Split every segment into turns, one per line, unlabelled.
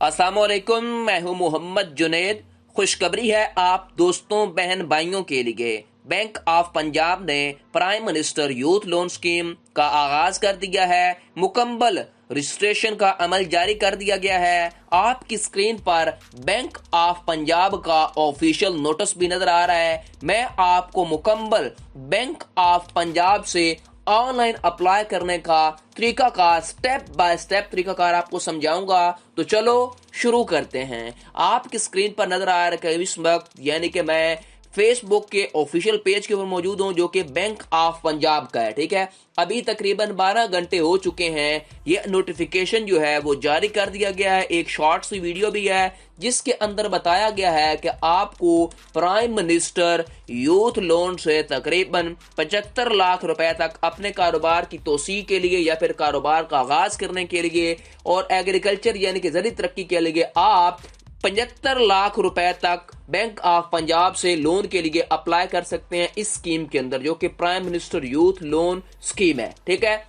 अस्सलामुअलैकुम, मैं हूं मोहम्मद जुनैद। खुशखबरी है आप दोस्तों बहन भाइयों के लिए। बैंक ऑफ पंजाब ने prime minister youth loan scheme का आगाज कर दिया है। मुकम्मल रजिस्ट्रेशन का अमल जारी कर दिया गया है। आपकी स्क्रीन पर बैंक ऑफ पंजाब का ऑफिशियल नोटिस भी नजर आ रहा है। मैं आपको मुकम्मल बैंक ऑफ पंजाब से ऑनलाइन अप्लाई करने का तरीकाकार, स्टेप बाय स्टेप तरीकाकार आपको समझाऊंगा। तो चलो शुरू करते हैं। आपकी स्क्रीन पर नजर आ रहा है इस वक्त, यानी कि मैं फेसबुक के ऑफिशियल पेज के ऊपर मौजूद हूं जो कि बैंक ऑफ पंजाब का है। ठीक है, अभी तकरीबन 12 घंटे हो चुके हैं। ये नोटिफिकेशन जो है वो जारी कर दिया गया है। एक शॉर्ट सी वीडियो भी है जिसके अंदर बताया गया है कि आपको प्राइम मिनिस्टर यूथ लोन से तकरीबन 75 लाख रुपए तक अपने कारोबार की तोसी के लिए या फिर कारोबार का आगाज करने के लिए और एग्रीकल्चर यानी कि ज़रूरी तरक्की के लिए आप 75 लाख रुपए तक बैंक ऑफ पंजाब से लोन के लिए अप्लाई कर सकते हैं इस स्कीम के अंदर, जो कि prime minister youth loan scheme है। ठीक है,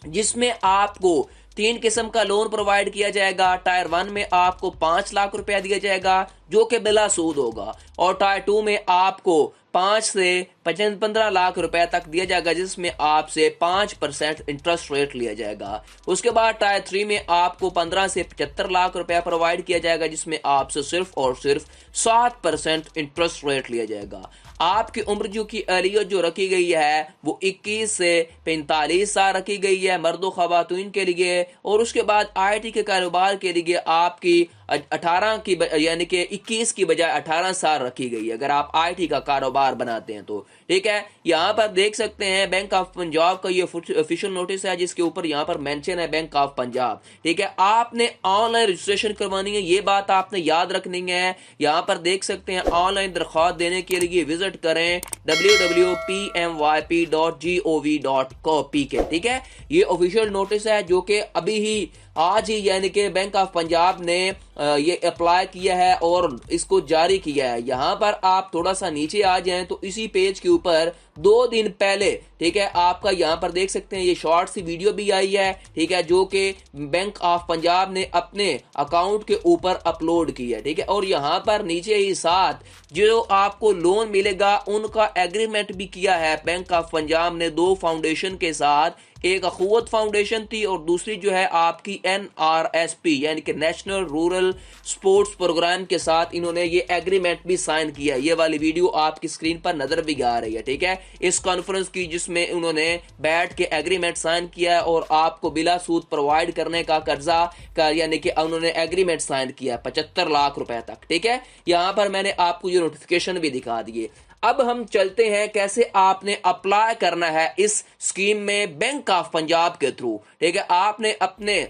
जिसमें आपको 3 किस्म का लोन प्रोवाइड किया जाएगा। टायर 1 में आपको 5 लाख रुपया दिया जाएगा जो कि बिला सूद होगा, और टायर 2 में आपको 5 से 15 लाख रुपए तक दिया जाएगा जिसमें आपसे 5% इंटरेस्ट रेट लिया जाएगा। उसके बाद टायर 3 में आपको 15 से 75 लाख रुपया प्रोवाइड किया जाएगा जिसमें आपसे सिर्फ और सिर्फ 7% इंटरेस्ट रेट लिया जाएगा। आपकी उम्र जो की अहलियत जो रखी गई है वो 21 से 45 साल रखी गई है मर्दों खवातून के लिए, और उसके बाद आईटी के कारोबार के लिए आपकी 18 की यानी कि 21 की बजाय 18 साल रखी गई है अगर आप आईटी का कारोबार बनाते हैं तो। ठीक है, यहाँ पर देख सकते हैं बैंक ऑफ पंजाब का ये ऑफिशियल नोटिस है जिसके ऊपर यहाँ पर मेंशन है बैंक ऑफ पंजाब। ठीक है, आपने ऑनलाइन रजिस्ट्रेशन करवानी है, ये बात आपने याद रखनी है। यहाँ पर देख सकते हैं ऑनलाइन दरख्वास्त देने के लिए विजिट करें www.pmyp.gov.pk। ठीक है, ये ऑफिशियल नोटिस है जो कि अभी ही आज ही यानी कि बैंक ऑफ पंजाब ने ये अप्लाई किया है और इसको जारी किया है। यहाँ पर आप थोड़ा सा नीचे आ जाएं तो इसी पेज के ऊपर 2 दिन पहले, ठीक है, आपका यहाँ पर देख सकते हैं ये शॉर्ट सी वीडियो भी आई है। ठीक है, जो कि बैंक ऑफ पंजाब ने अपने अकाउंट के ऊपर अपलोड की है। ठीक है, और यहाँ पर नीचे ही साथ जो आपको लोन मिलेगा उनका एग्रीमेंट भी किया है बैंक ऑफ पंजाब ने 2 फाउंडेशन के साथ। एक अखुवत फाउंडेशन थी और दूसरी जो है आपकी NRSP यानी कि नेशनल रूरल स्पोर्ट्स प्रोग्राम के साथ इन्होंने ये एग्रीमेंट भी साइन किया। ये वाली वीडियो आपकी स्क्रीन पर नजर भी आ रही है। ठीक है, इस कॉन्फ्रेंस की जिसमें उन्होंने बैठ के एग्रीमेंट साइन किया है और आपको बिला सूद प्रोवाइड करने का कर्जा का यानी कि उन्होंने एग्रीमेंट साइन किया 75 लाख रुपए तक। ठीक है, यहां पर मैंने आपको ये नोटिफिकेशन भी दिखा दिए। अब हम चलते हैं कैसे आपने अप्लाई करना है इस स्कीम में बैंक ऑफ पंजाब के थ्रू। ठीक है, आपने अपने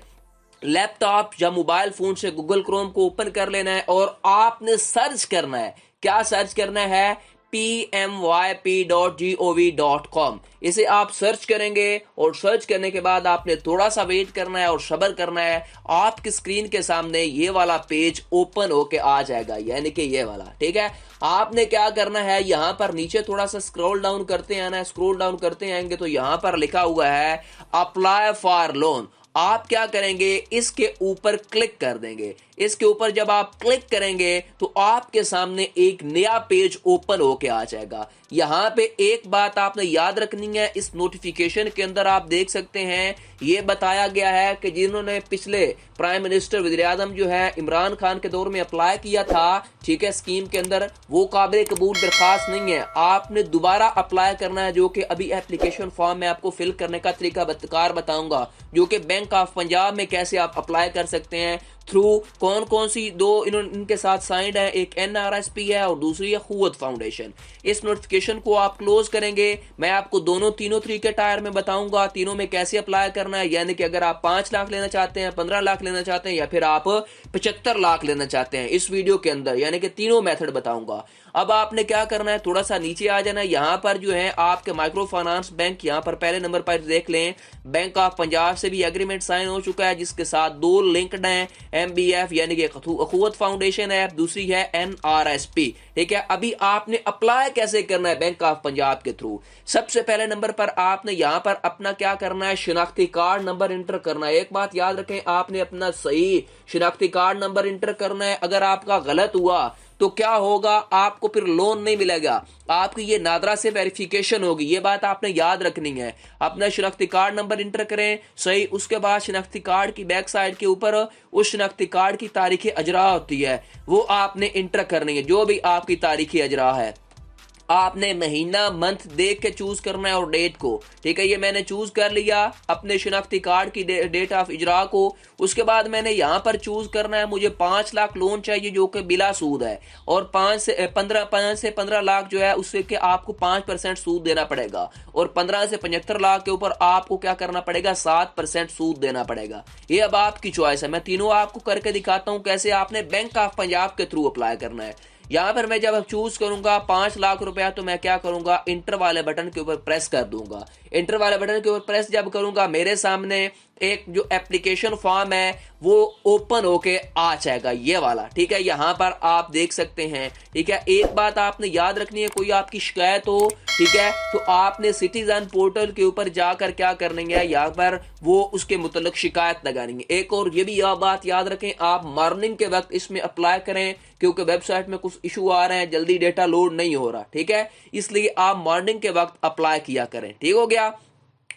लैपटॉप या मोबाइल फोन से गूगल क्रोम को ओपन कर लेना है और आपने सर्च करना है। क्या सर्च करना है? pmyp.gov.com। इसे आप सर्च करेंगे और सर्च करने के बाद आपने थोड़ा सा वेट करना है और सब्र करना है। आपकी स्क्रीन के सामने ये वाला पेज ओपन होके आ जाएगा, यानी कि ये वाला। ठीक है, आपने क्या करना है, यहां पर नीचे थोड़ा सा स्क्रॉल डाउन करते आना है। स्क्रॉल डाउन करते आएंगे तो यहां पर लिखा हुआ है अप्लाई फॉर लोन। आप क्या करेंगे, इसके ऊपर क्लिक कर देंगे। इसके ऊपर जब आप क्लिक करेंगे तो आपके सामने एक नया पेज ओपन होके आ जाएगा। यहां पे एक बात आपने याद रखनी है, इस नोटिफिकेशन के अंदर आप देख सकते हैं ये बताया गया है कि जिन्होंने पिछले प्राइम मिनिस्टर वज़ीर-ए-आज़म जो है इमरान खान के दौर में अप्लाई किया था, ठीक है, स्कीम के अंदर, वो काबिल कबूल दरखास्त नहीं है। आपने दोबारा अप्लाई करना है, जो कि अभी एप्लीकेशन फॉर्म में आपको फिल करने का तरीका कार बताऊंगा, जो कि बैंक ऑफ पंजाब में कैसे आप अप्लाई कर सकते हैं। थ्रू कौन कौन सी 2 इनके साथ साइंड है, एक NRSP है और दूसरी है अखुवत फाउंडेशन। इस नोटिफिकेशन को आप क्लोज करेंगे। मैं आपको तीनों तरीके टायर में बताऊंगा, तीनों में कैसे अप्लाई करना है। यानी कि अगर आप 5 लाख लेना चाहते हैं, 15 लाख लेना चाहते हैं या फिर आप 75 लाख लेना चाहते हैं, इस वीडियो के अंदर यानी कि तीनों मेथड बताऊंगा। अब आपने क्या करना है, थोड़ा सा नीचे आ जाना है। यहाँ पर जो है आपके माइक्रो फाइनेंस बैंक, यहाँ पर पहले नंबर पर देख लें, बैंक ऑफ पंजाब से भी एग्रीमेंट साइन हो चुका है जिसके साथ 2 लिंक्ड हैं MBF यानी कि अखुवत फाउंडेशन ऐप, दूसरी है NRSP। ठीक है, अभी आपने अप्लाई कैसे करना है बैंक ऑफ पंजाब के थ्रू? सबसे पहले नंबर पर आपने यहाँ पर अपना क्या करना है, शिनाख्ती कार्ड नंबर इंटर करना है। एक बात याद रखें, आपने अपना सही शिनाख्ती कार्ड नंबर इंटर करना है। अगर आपका गलत हुआ तो क्या होगा, आपको फिर लोन नहीं मिलेगा, आपकी ये नादरा से वेरिफिकेशन होगी। ये बात आपने याद रखनी है। अपना शिनाख्ती कार्ड नंबर इंटर करें सही, उसके बाद शिनाख्ती कार्ड की बैक साइड के ऊपर उस शिनाख्ती कार्ड की तारीख अजरा होती है, वो आपने इंटर करनी है। जो भी आपकी तारीख अजरा है, आपने महीना मंथ देख के चूज करना है और डेट को। ठीक है, ये मैंने चूज कर लिया अपने शिनाख्ती कार्ड की डेट ऑफ इजरा को। उसके बाद मैंने यहाँ पर चूज करना है, मुझे 5 लाख लोन चाहिए जो कि बिला सूद है, और 5 से 15 लाख जो है उससे के आपको 5% सूद देना पड़ेगा, और 15 से 75 लाख के ऊपर आपको क्या करना पड़ेगा, 7% सूद देना पड़ेगा। ये अब आपकी चॉइस है। मैं तीनों आपको करके दिखाता हूँ कैसे आपने बैंक ऑफ पंजाब के थ्रू अप्लाई करना है। यहां पर मैं जब चूज करूंगा 5 लाख रुपया, तो मैं क्या करूंगा, इंटर वाले बटन के ऊपर प्रेस कर दूंगा। इंटर वाले बटन के ऊपर प्रेस जब करूंगा, मेरे सामने एक जो एप्लीकेशन फॉर्म है वो ओपन होके आ जाएगा, ये वाला। ठीक है, यहां पर आप देख सकते हैं। ठीक है, एक बात आपने याद रखनी है, कोई आपकी शिकायत हो, ठीक है, तो आपने सिटीजन पोर्टल के ऊपर जाकर क्या करनी है, यहाँ पर वो उसके मुतल्लिक शिकायत लगानी है। एक और ये भी यह बात याद रखें, आप मॉर्निंग के वक्त इसमें अप्लाई करें, क्योंकि वेबसाइट में कुछ इशू आ रहे हैं, जल्दी डेटा लोड नहीं हो रहा। ठीक है, इसलिए आप मॉर्निंग के वक्त अप्लाई किया करें। ठीक हो गया।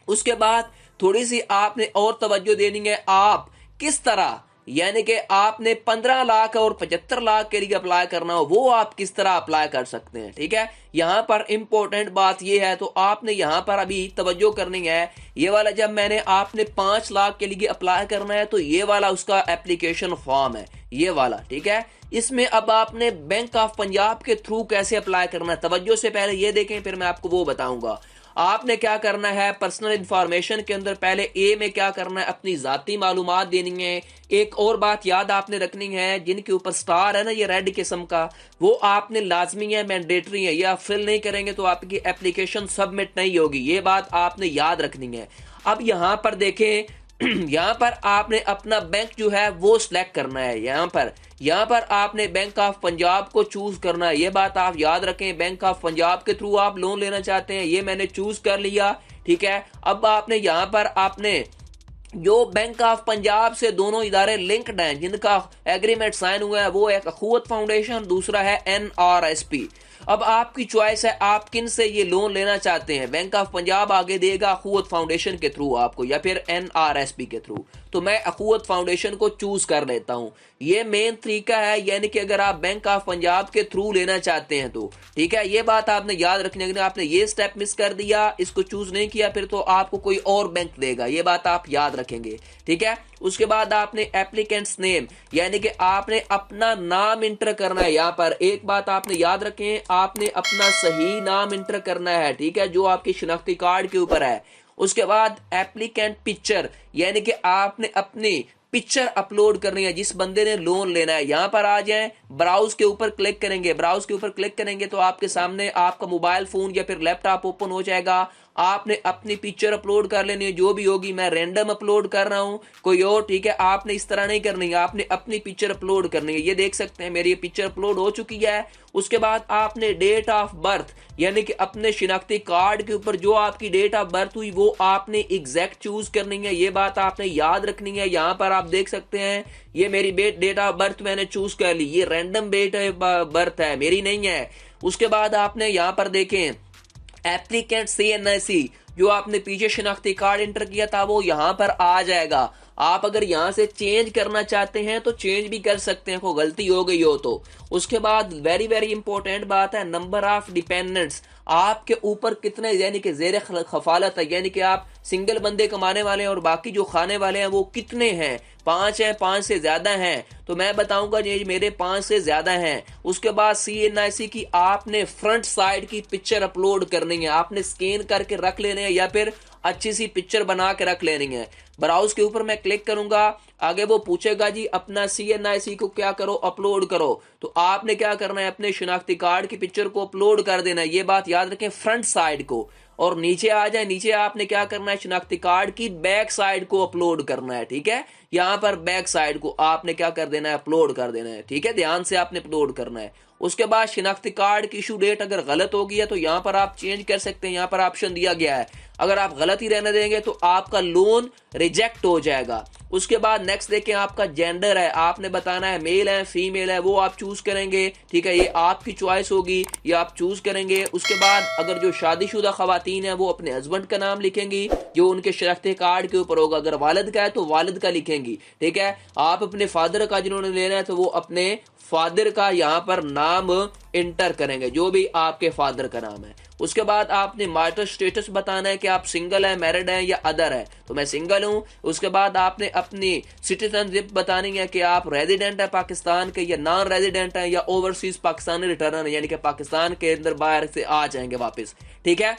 उसके बाद थोड़ी सी आपने और तवज्जो देनी है, आप किस तरह, यानी कि आपने 15 लाख और 75 लाख के लिए अप्लाई करना हो, वो आप किस तरह अप्लाई कर सकते हैं। ठीक है, यहां पर इंपॉर्टेंट बात ये है, तो आपने यहां पर अभी तवज्जो करनी है। ये वाला जब मैंने आपने 5 लाख के लिए अप्लाई करना है, तो ये वाला उसका एप्लीकेशन फॉर्म है, ये वाला। ठीक है, इसमें अब आपने बैंक ऑफ पंजाब के थ्रू कैसे अप्लाई करना है, तवज्जो से पहले ये देखें, फिर मैं आपको वो बताऊंगा। आपने क्या करना है, पर्सनल इंफॉर्मेशन के अंदर पहले ए में क्या करना है, अपनी जाती मालूमात देनी है। एक और बात याद आपने रखनी है, जिनके ऊपर स्टार है ना, ये रेड किस्म का, वो आपने लाजमी है, मैंडेटरी है। ये आप फिल नहीं करेंगे तो आपकी एप्लीकेशन सबमिट नहीं होगी, ये बात आपने याद रखनी है। अब यहां पर देखें, यहां पर आपने अपना बैंक जो है वो सिलेक्ट करना है। यहां पर आपने बैंक ऑफ पंजाब को चूज करना है, ये बात आप याद रखें। बैंक ऑफ पंजाब के थ्रू आप लोन लेना चाहते हैं, ये मैंने चूज कर लिया। ठीक है, अब आपने यहां पर आपने जो बैंक ऑफ पंजाब से दोनों इदारे लिंक्ड हैं, जिनका एग्रीमेंट साइन हुआ है, वो एक अखुवत फाउंडेशन, दूसरा है NRSP। अब आपकी चॉइस है, आप किन से ये लोन लेना चाहते हैं। बैंक ऑफ पंजाब आगे देगा अखुवत फाउंडेशन के थ्रू आपको, या फिर NRSP के थ्रू। तो मैं अखुवत फाउंडेशन को चूज कर लेता हूं। ये मेन तरीका है, यानी कि अगर आप बैंक ऑफ पंजाब के थ्रू लेना चाहते हैं तो। ठीक है, ये बात आपने याद रखनी है। अगर आपने ये स्टेप मिस कर दिया, इसको चूज नहीं किया, फिर तो आपको कोई और बैंक देगा, ये बात आप याद रखेंगे। ठीक है, उसके बाद आपने एप्लीकेंट्स नेम, यानी कि आपने अपना नाम इंटर करना है। यहां पर एक बात आपने याद रखें, आपने अपना सही नाम इंटर करना है। ठीक है, जो आपकी शिनाख्ती कार्ड के ऊपर है। उसके बाद एप्लीकेंट पिक्चर, यानी कि आपने अपनी पिक्चर अपलोड करनी है जिस बंदे ने लोन लेना है। यहां पर आ जाएं, ब्राउज के ऊपर क्लिक करेंगे। ब्राउज के ऊपर क्लिक करेंगे तो आपके सामने आपका मोबाइल फोन या फिर लैपटॉप ओपन हो जाएगा। आपने अपनी पिक्चर अपलोड कर लेनी है, जो भी होगी। मैं रैंडम अपलोड कर रहा हूं, कोई और। ठीक है, आपने इस तरह नहीं करनी है, आपने अपनी पिक्चर अपलोड करनी है। ये देख सकते हैं मेरी पिक्चर अपलोड हो चुकी है। उसके बाद आपने डेट ऑफ बर्थ, यानी कि अपने शिनाख्ती कार्ड के ऊपर जो आपकी डेट ऑफ बर्थ हुई, वो आपने एग्जैक्ट चूज करनी है। ये बात आपने याद रखनी है। यहां पर आप देख सकते हैं, ये मेरी डेट ऑफ बर्थ मैंने चूज कर ली। ये रैंडम डेट ऑफ बर्थ है, मेरी नहीं है। उसके बाद आपने यहां पर देखें, एप्लीकेंट CNIC, जो आपने पीछे शिनाख्ती कार्ड इंटर किया था, वो यहां पर आ जाएगा। आप अगर यहां से चेंज करना चाहते हैं तो चेंज भी कर सकते हैं, कोई गलती हो गई हो तो। उसके बाद वेरी वेरी इंपॉर्टेंट बात है, नंबर ऑफ डिपेंडेंट्स, आपके ऊपर कितने यानी कि जेर खफालत है, यानी कि आप सिंगल बंदे कमाने वाले हैं और बाकी जो खाने वाले हैं वो कितने हैं, 5 हैं, 5 से ज्यादा हैं, तो मैं बताऊंगा जी मेरे 5 से ज्यादा हैं। उसके बाद CNIC की आपने फ्रंट साइड की पिक्चर अपलोड करनी है, आपने स्कैन करके रख लेने हैं या फिर अच्छी सी पिक्चर बना के रख लेनी है। ब्राउज के ऊपर मैं क्लिक करूंगा, आगे वो पूछेगा जी अपना CNIC को क्या करो, अपलोड करो। तो आपने क्या करना है, अपने शिनाख्ती कार्ड की पिक्चर को अपलोड कर देना है। ये बात याद रखें, फ्रंट साइड को और नीचे आ जाए। नीचे आपने क्या करना है, शिनाख्ती कार्ड की बैक साइड को अपलोड करना है। ठीक है, यहाँ पर बैक साइड को आपने क्या कर देना है, अपलोड कर देना है। ठीक है, ध्यान से आपने अपलोड करना है। उसके बाद शिनाख्ती कार्ड की इशू डेट अगर गलत होगी है तो यहाँ पर आप चेंज कर सकते हैं। यहाँ पर ऑप्शन दिया गया है, अगर आप गलत ही रहने देंगे तो आपका लोन रिजेक्ट हो जाएगा। उसके बाद नेक्स्ट देखें, आपका जेंडर है, आपने बताना है मेल है फीमेल है, वो आप चूज करेंगे। ठीक है, ये आपकी चॉइस होगी, ये आप चूज करेंगे। उसके बाद अगर जो शादीशुदा खवातीन है वो अपने हस्बैंड का नाम लिखेंगी जो उनके शनाख्ती कार्ड के ऊपर होगा। अगर वालिद का है तो वालिद का लिखेंगी। ठीक है, आप अपने फादर का जिन्होंने लेना है तो वो अपने फादर का यहाँ पर नाम इंटर करेंगे, जो भी आपके फादर का नाम है। उसके बाद आपने मैरिटल स्टेटस बताना है कि आप सिंगल है, मैरिड है या अदर है, तो मैं सिंगल हूं। उसके बाद आपने अपनी सिटीजनशिप बतानी है कि आप रेजिडेंट है पाकिस्तान के या नॉन रेजिडेंट है या ओवरसीज पाकिस्तानी रिटर्नर यानी कि पाकिस्तान के अंदर बाहर से आ जाएंगे वापस। ठीक है,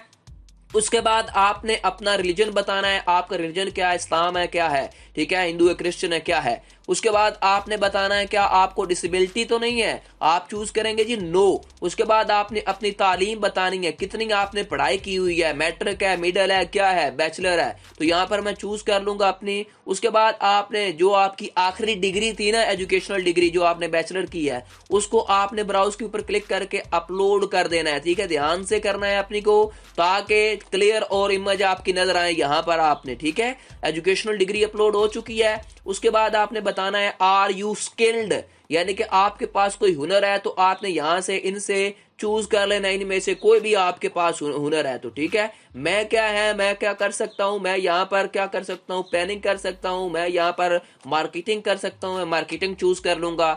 उसके बाद आपने अपना रिलीजन बताना है, आपका रिलीजन क्या है, इस्लाम है क्या है, ठीक है, हिंदू है क्रिश्चियन है क्या है। उसके बाद आपने बताना है क्या आपको डिसेबिलिटी तो नहीं है, आप चूज करेंगे जी नो। उसके बाद आपने अपनी तालीम बतानी है, कितनी आपने पढ़ाई की हुई है, मैट्रिक है, मिडिल है, क्या है, बैचलर है, तो यहाँ पर मैं चूज कर लूंगा अपनी। उसके बाद आपने जो आपकी आखिरी डिग्री थी ना, एजुकेशनल डिग्री जो आपने बैचलर की है, उसको आपने ब्राउज के ऊपर क्लिक करके अपलोड कर देना है। ठीक है, ध्यान से करना है अपनी को, ताकि क्लियर और इमेज आपकी नजर आए यहाँ पर आपने। ठीक है, एजुकेशनल डिग्री अपलोड हो चुकी है। उसके बाद आपने बताना है आर यू स्किल्ड, यानी कि आपके पास कोई हुनर है तो आपने यहां से इनसे चूज कर लेना, इनमें से कोई भी आपके पास हुनर है तो। ठीक है, मैं क्या है, मैं क्या कर सकता हूं, मैं यहाँ पर क्या कर सकता हूं, प्लानिंग कर सकता हूं, मैं यहाँ पर मार्केटिंग कर सकता हूं, मैं मार्केटिंग चूज कर लूंगा।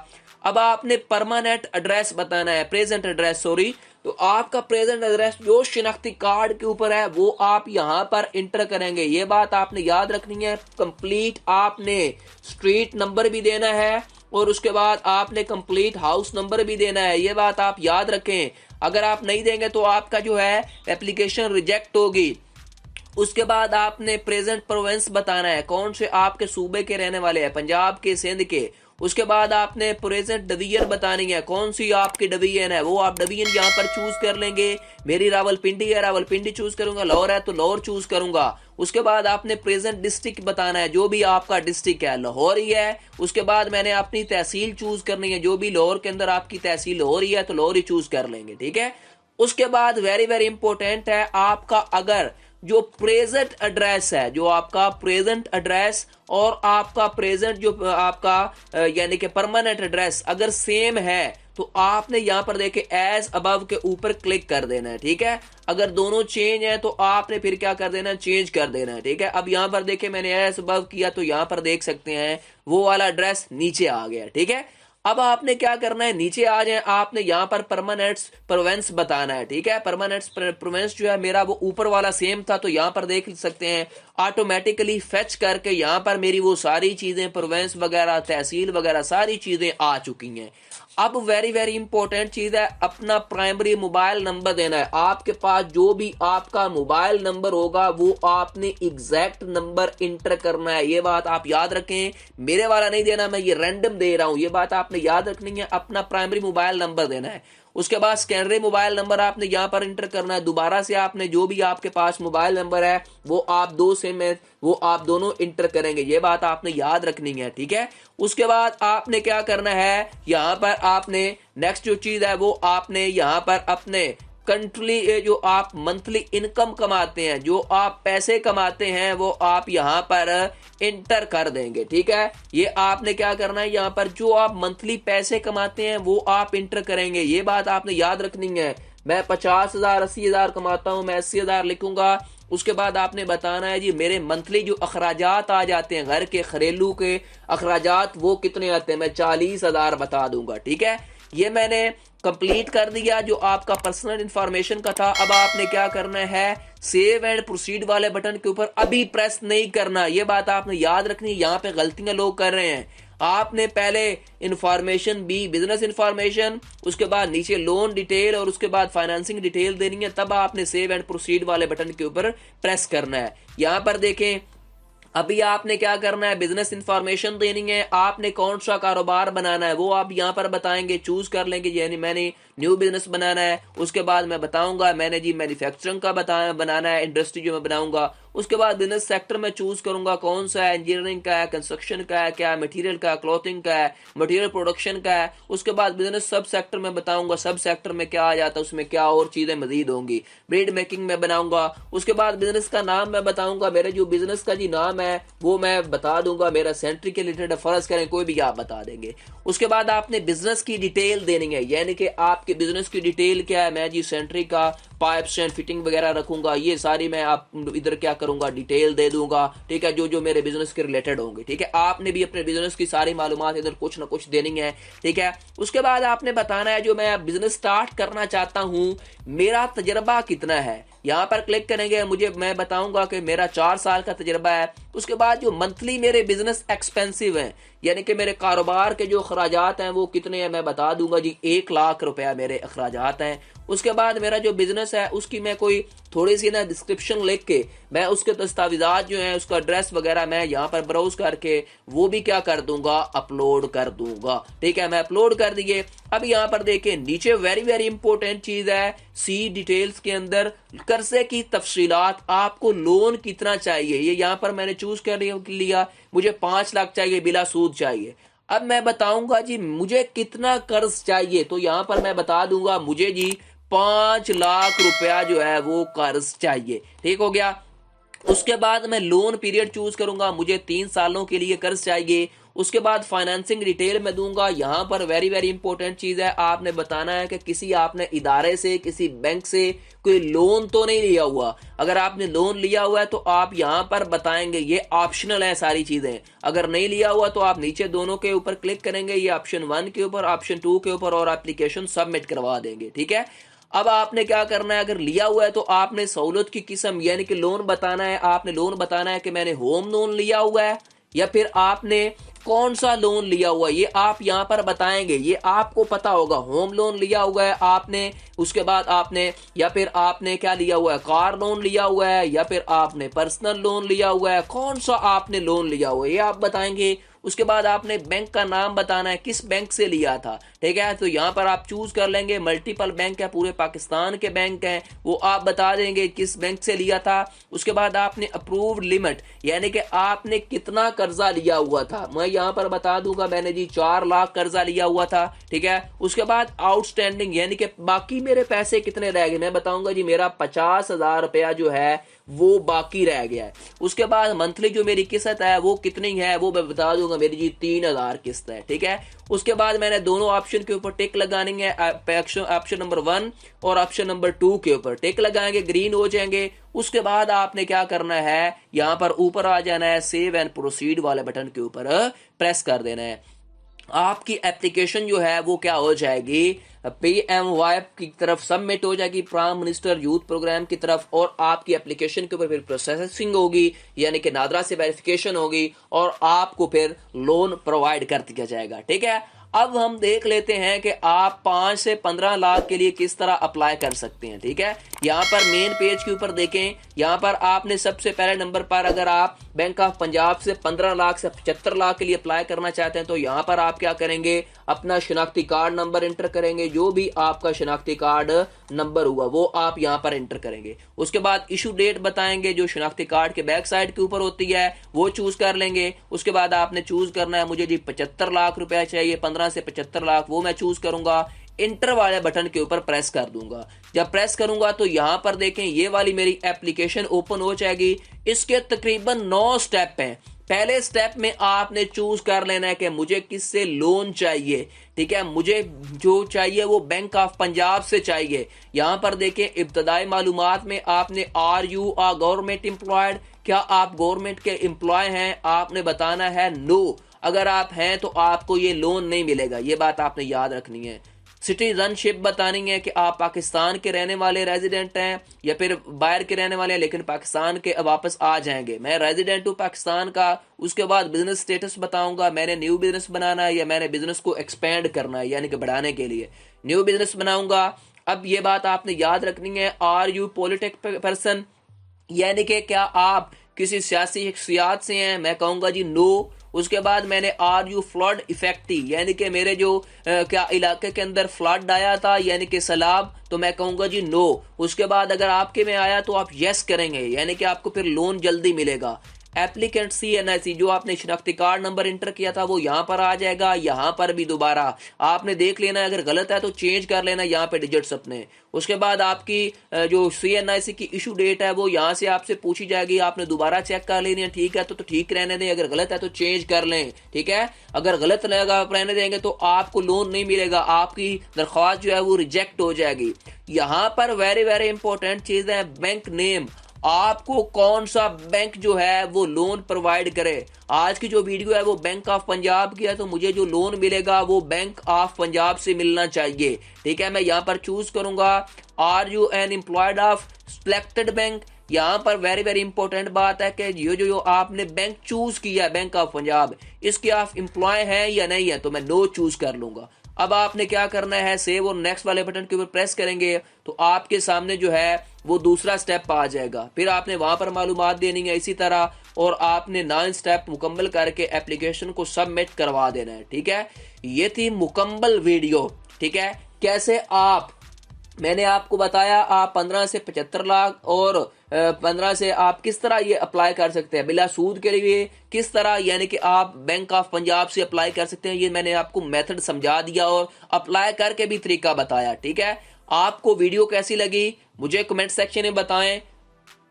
अब आपने परमानेंट एड्रेस बताना है, प्रेजेंट एड्रेस सॉरी, तो आपका प्रेजेंट एड्रेस जो शिनाख्ती कार्ड के ऊपर है वो आप यहां पर इंटर करेंगे। ये बात आपने याद रखनी है। कंप्लीट आपने स्ट्रीट नंबर भी देना है और उसके बाद आपने कंप्लीट हाउस नंबर भी देना है, ये बात आप याद रखें। अगर आप नहीं देंगे तो आपका जो है एप्लीकेशन रिजेक्ट होगी। उसके बाद आपने प्रेजेंट प्रोविंस बताना है, कौन से आपके सूबे के रहने वाले हैं, पंजाब के, सिंध के। उसके बाद आपने प्रेजेंट डिवीजन बतानी है, कौन सी आपकी डिवीजन है, वो आप डिवीजन यहाँ पर चूज कर लेंगे। मेरी रावलपिंडी है, रावलपिंडी चूज करूंगा, लाहौर है तो लाहौर चूज करूंगा। उसके बाद आपने प्रेजेंट डिस्ट्रिक्ट बताना है, जो भी आपका डिस्ट्रिक्ट है, लाहौर ही है। उसके बाद मैंने अपनी तहसील चूज करनी है, जो भी लाहौर के अंदर आपकी तहसील लाहौर ही है तो लाहौर ही चूज कर लेंगे। ठीक है, उसके बाद वेरी वेरी इंपॉर्टेंट है आपका, अगर जो प्रेजेंट एड्रेस है, जो आपका प्रेजेंट एड्रेस और आपका प्रेजेंट जो आपका यानी कि परमानेंट एड्रेस अगर सेम है तो आपने यहां पर देखे एज अबव के ऊपर क्लिक कर देना है। ठीक है, अगर दोनों चेंज है तो आपने फिर क्या कर देना है, चेंज कर देना है। ठीक है, अब यहां पर देखे मैंने एज अबव किया तो यहां पर देख सकते हैं वो वाला एड्रेस नीचे आ गया। ठीक है, अब आपने क्या करना है, नीचे आ जाए, आपने यहाँ पर परमानेंट प्रोवेंस बताना है। ठीक है, परमानेंट प्रोवेंस जो है मेरा वो ऊपर वाला सेम था, तो यहाँ पर देख सकते हैं ऑटोमेटिकली फेच करके यहाँ पर मेरी वो सारी चीजें प्रोवेंस वगैरह तहसील वगैरह सारी चीजें आ चुकी हैं। अब वेरी वेरी इंपॉर्टेंट चीज है, अपना प्राइमरी मोबाइल नंबर देना है। आपके पास जो भी आपका मोबाइल नंबर होगा वो आपने एग्जैक्ट नंबर इंटर करना है, ये बात आप याद रखें। मेरे वाला नहीं देना, मैं ये रैंडम दे रहा हूं, ये बात आपने याद रखनी है। अपना प्राइमरी मोबाइल नंबर देना है। उसके बाद सेकेंडरी मोबाइल नंबर आपने यहां पर इंटर करना है। दोबारा से आपने जो भी आपके पास मोबाइल नंबर है वो आप दो सिम है वो आप दोनों इंटर करेंगे, ये बात आपने याद रखनी है। ठीक है, उसके बाद आपने क्या करना है, यहां पर आपने नेक्स्ट जो चीज है वो आपने यहां पर अपने कंट्री जो आप मंथली इनकम कमाते हैं, जो आप पैसे कमाते हैं वो आप यहां पर इंटर कर देंगे। ठीक है, ये आपने क्या करना है, यहां पर जो आप मंथली पैसे कमाते हैं वो आप इंटर करेंगे, ये बात आपने याद रखनी है। मैं 50,000 80,000 कमाता हूं, मैं 80,000 लिखूंगा। उसके बाद आपने बताना है जी मेरे मंथली जो अखराजात आ जाते हैं, घर के घरेलू के अखराजात वो कितने आते हैं, मैं 40,000 बता दूंगा। ठीक है, ये मैंने कंप्लीट कर दिया जो आपका पर्सनल इंफॉर्मेशन का था। अब आपने क्या करना है, सेव एंड प्रोसीड वाले बटन के ऊपर अभी प्रेस नहीं करना, ये बात आपने याद रखनी है। यहाँ पे गलतियां लोग कर रहे हैं। आपने पहले इंफॉर्मेशन बी बिजनेस इंफॉर्मेशन, उसके बाद नीचे लोन डिटेल और उसके बाद फाइनेंसिंग डिटेल देनी है, तब आपने सेव एंड प्रोसीड वाले बटन के ऊपर प्रेस करना है। यहाँ पर देखें अभी आपने क्या करना है, बिजनेस इंफॉर्मेशन देनी है, आपने कौन सा कारोबार बनाना है वो आप यहाँ पर बताएंगे, चूज कर लेंगे। यानी मैंने न्यू बिजनेस बनाना है, उसके बाद मैं बताऊंगा मैंने जी मैन्युफैक्चरिंग का बनाना है, इंडस्ट्री जो मैं बनाऊंगा। उसके बाद बिजनेस सेक्टर में चूज करूंगा कौन सा है, इंजीनियरिंग का है, कंस्ट्रक्शन का है, क्या मटेरियल का है, क्लॉथिंग का है, मटेरियल प्रोडक्शन का है। उसके बाद बिजनेस सब सेक्टर में बताऊंगा, सब सेक्टर में क्या आ जाता है, उसमें क्या और चीजें मजीद होंगी, ब्रीड मेकिंग में बनाऊंगा। उसके बाद बिजनेस का नाम मैं बताऊंगा, मेरे जो बिजनेस का जी नाम है वो मैं बता दूंगा, मेरा सेंट्री के रिलेटेड फर्ज करें कोई भी आप बता देंगे। उसके बाद आपने बिजनेस की डिटेल देनी है, यानी कि आपके बिजनेस की डिटेल क्या है, मैं जी सेंट्री का पाइप्स एंड फिटिंग वगैरह रखूंगा, ये सारी मैं आप इधर क्या करूंगा डिटेल दे दूंगा, ठीक है, जो जो मेरे बिजनेस के रिलेटेड होंगे, ठीक है। आपने भी अपने बिजनेस की सारी मालूमात इधर कुछ ना कुछ देनी है, ठीक है। उसके बाद आपने बताना है जो मैं बिजनेस स्टार्ट करना चाहता हूं मेरा तजर्बा कितना है, यहां पर क्लिक करेंगे, मैं बताऊंगा कि मेरा 4 साल का तजर्बा है। उसके बाद जो मंथली मेरे बिजनेस एक्सपेंसिव हैं, यानी कि मेरे कारोबार के जो अखराजात हैं वो कितने हैं, मैं बता दूंगा जी 1 लाख रुपया मेरे अखराजात हैं। उसके बाद मेरा जो बिजनेस है उसकी मैं कोई थोड़ी सी ना डिस्क्रिप्शन लिख के मैं उसके दस्तावेजात जो है उसका एड्रेस वगैरह मैं यहाँ पर ब्राउज करके वो भी क्या कर दूंगा, अपलोड कर दूंगा, ठीक है। मैं अपलोड कर दिए। अब यहाँ पर देखें नीचे वेरी वेरी इंपॉर्टेंट चीज है, सी डिटेल्स के अंदर कर्जे की तफसीलात, आपको लोन कितना चाहिए ये यहाँ पर मैंने चूज कर लिया, मुझे 5 लाख चाहिए, बिला सूद चाहिए। अब मैं बताऊंगा जी मुझे कितना कर्ज चाहिए, तो यहां पर मैं बता दूंगा मुझे जी 5 लाख रुपया जो है वो कर्ज चाहिए, ठीक हो गया। उसके बाद मैं लोन पीरियड चूज करूंगा, मुझे 3 सालों के लिए कर्ज चाहिए। उसके बाद फाइनेंसिंग डिटेल में दूंगा, यहां पर वेरी वेरी इंपॉर्टेंट चीज है, आपने बताना है कि किसी आपने इदारे से किसी बैंक से कोई लोन तो नहीं लिया हुआ। अगर आपने लोन लिया हुआ है तो आप यहां पर बताएंगे, ये ऑप्शनल है सारी चीजें। अगर नहीं लिया हुआ तो आप नीचे दोनों के ऊपर क्लिक करेंगे, ये ऑप्शन 1 के ऊपर, ऑप्शन 2 के ऊपर, और एप्लीकेशन सबमिट करवा देंगे, ठीक है। अब आपने क्या करना है, अगर लिया हुआ है तो आपने सहूलत की किस्म यानी कि लोन बताना है, आपने लोन बताना है कि मैंने होम लोन लिया हुआ है या फिर आपने कौन सा लोन लिया हुआ है, ये आप यहां पर बताएंगे, ये आपको पता होगा। होम लोन लिया हुआ है आपने, उसके बाद आपने या फिर आपने क्या लिया हुआ है, कार लोन लिया हुआ है या फिर आपने पर्सनल लोन लिया हुआ है, कौन सा आपने लोन लिया हुआ है ये आप बताएंगे। उसके बाद आपने बैंक का नाम बताना है, किस बैंक से लिया था, ठीक है। तो यहां पर आप चूज कर लेंगे, मल्टीपल बैंक है, पूरे पाकिस्तान के बैंक हैं, वो आप बता देंगे किस बैंक से लिया था। उसके बाद आपने अप्रूव्ड लिमिट यानी कि आपने कितना कर्जा लिया हुआ था, मैं यहां पर बता दूंगा मैंने जी 4 लाख कर्जा लिया हुआ था, ठीक है। उसके बाद आउटस्टैंडिंग यानी कि बाकी मेरे पैसे कितने रह गए, मैं बताऊंगा जी मेरा 50,000 रुपया जो है वो बाकी रह गया है। उसके बाद मंथली जो मेरी किस्त है वो कितनी है वो मैं बता दूंगा, मेरी जी 3,000 किस्त है, ठीक है। उसके बाद मैंने दोनों ऑप्शन के ऊपर टिक लगानी है, ऑप्शन नंबर 1 और ऑप्शन नंबर 2 के ऊपर टिक लगाएंगे, ग्रीन हो जाएंगे। उसके बाद आपने क्या करना है, यहां पर ऊपर आ जाना है, सेव एंड प्रोसीड वाले बटन के ऊपर प्रेस कर देना है। आपकी एप्लीकेशन जो है वो क्या हो जाएगी, PMY की तरफ सबमिट हो जाएगी, प्राइम मिनिस्टर यूथ प्रोग्राम की तरफ, और आपकी एप्लीकेशन के ऊपर फिर प्रोसेसिंग होगी यानी कि नादरा से वेरिफिकेशन होगी और आपको फिर लोन प्रोवाइड कर दिया जाएगा, ठीक है। अब हम देख लेते हैं कि आप 5 से 15 लाख के लिए किस तरह अप्लाई कर सकते हैं, ठीक है। यहाँ पर मेन पेज के ऊपर देखें, यहाँ पर आपने सबसे पहले नंबर पर अगर आप बैंक ऑफ पंजाब से 15 लाख से 75 लाख के लिए अप्लाई करना चाहते हैं तो यहाँ पर आप क्या करेंगे, अपना शनाख्ती कार्ड नंबर एंटर करेंगे, जो भी आपका शनाख्ती कार्ड नंबर हुआ वो आप यहाँ पर एंटर करेंगे। उसके बाद इशू डेट बताएंगे जो शनाख्ती कार्ड के बैक साइड के ऊपर होती है वो चूज कर लेंगे। उसके बाद आपने चूज करना है मुझे जी 75 लाख रुपया चाहिए, 15 से 75 लाख वो मैं चूज करूंगा, इंटर वाले बटन के ऊपर प्रेस कर दूंगा। जब प्रेस करूंगा तो यहां पर देखें ये वाली मेरी एप्लीकेशन ओपन हो जाएगी। इसके तकरीबन 9 स्टेप हैं। पहले स्टेप में आपने चूज कर लेना है कि मुझे किससे लोन चाहिए, ठीक है। मुझे जो चाहिए वो बैंक ऑफ पंजाब से चाहिए। यहां पर देखें इब्तदाई मालूमात में आपने are you a government employed, क्या आप गवर्नमेंट के एम्प्लॉय हैं, आपने बताना है नो। अगर आप हैं तो आपको ये लोन नहीं मिलेगा, ये बात आपने याद रखनी है। सिटीजनशिप बतानी है कि आप पाकिस्तान के रहने वाले रेजिडेंट हैं या फिर बाहर के रहने वाले हैं लेकिन पाकिस्तान के वापस आ जाएंगे। मैं रेजिडेंट हूं पाकिस्तान का। उसके बाद बिजनेस स्टेटस बताऊंगा, मैंने न्यू बिजनेस बनाना है या मैंने बिजनेस को एक्सपेंड करना है यानी कि बढ़ाने के लिए न्यू बिजनेस बनाऊंगा। अब ये बात आपने याद रखनी है, आर यू पॉलिटिक पर्सन यानी कि क्या आप किसी सियासी शख्सियात से हैं, मैं कहूँगा जी नो। उसके बाद मैंने आर यू फ्लड इफेक्टिव, यानी कि मेरे जो क्या इलाके के अंदर फ्लड आया था यानी कि सैलाब, तो मैं कहूँगा जी नो। उसके बाद अगर आपके में आया तो आप यस करेंगे, यानी कि आपको फिर लोन जल्दी मिलेगा। एप्लीकेंट CNIC, जो आपने शनाख्ती कार्ड नंबर इंटर किया था वो यहाँ पर आ जाएगा। यहाँ पर भी दोबारा आपने देख लेना, अगर गलत है तो चेंज कर लेना यहाँ पे डिजिट्स अपने। उसके बाद आपकी जो CNIC की इशू डेट है वो यहाँ से आपसे पूछी जाएगी, आपने दोबारा चेक कर लेनी है। ठीक है तो ठीक रहने दें, अगर गलत है तो चेंज कर लें। ठीक है, अगर गलत लगेगा आप रहने देंगे तो आपको लोन नहीं मिलेगा, आपकी दरख्वास्त जो है वो रिजेक्ट हो जाएगी। यहाँ पर वेरी वेरी इंपॉर्टेंट चीज है बैंक नेम, आपको कौन सा बैंक जो है वो लोन प्रोवाइड करे। आज की जो वीडियो है वो बैंक ऑफ पंजाब की है, तो मुझे जो लोन मिलेगा वो बैंक ऑफ पंजाब से मिलना चाहिए। ठीक है, मैं यहाँ पर चूज करूंगा are you an employed of selected bank. यहाँ पर वेरी वेरी इंपॉर्टेंट बात है कि जो आपने बैंक चूज किया है बैंक ऑफ पंजाब, इसके आप एम्प्लॉय हैं या नहीं है, तो मैं नो चूज कर लूंगा। अब आपने क्या करना है, सेव और नेक्स्ट वाले बटन के ऊपर प्रेस करेंगे तो आपके सामने जो है वो दूसरा स्टेप आ जाएगा। फिर आपने वहां पर मालूमात देनी है इसी तरह, और आपने 9 स्टेप मुकम्मल करके एप्लीकेशन को सबमिट करवा देना है। ठीक है, ये थी मुकम्मल वीडियो। ठीक है, कैसे मैंने आपको बताया आप 15 से 75 लाख और 15 से आप किस तरह ये अप्लाई कर सकते हैं बिला सूद के लिए, किस तरह यानी कि आप बैंक ऑफ पंजाब से अप्लाई कर सकते हैं, ये मैंने आपको मेथड समझा दिया और अप्लाई करके भी तरीका बताया। ठीक है, आपको वीडियो कैसी लगी मुझे कमेंट सेक्शन में बताएं।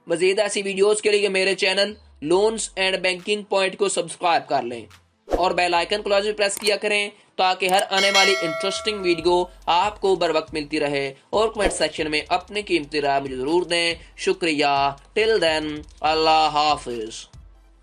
मजीद ऐसी वीडियोस के लिए मेरे channel loans and banking point को सब्सक्राइब कर लें और बेल आइकन को लाजमी प्रेस किया करें ताकि हर आने वाली इंटरेस्टिंग वीडियो आपको बर वक्त मिलती रहे। और कमेंट सेक्शन में अपनी कीमती राय मुझे जरूर दें। शुक्रिया। टिल देन, अल्लाह हाफिज।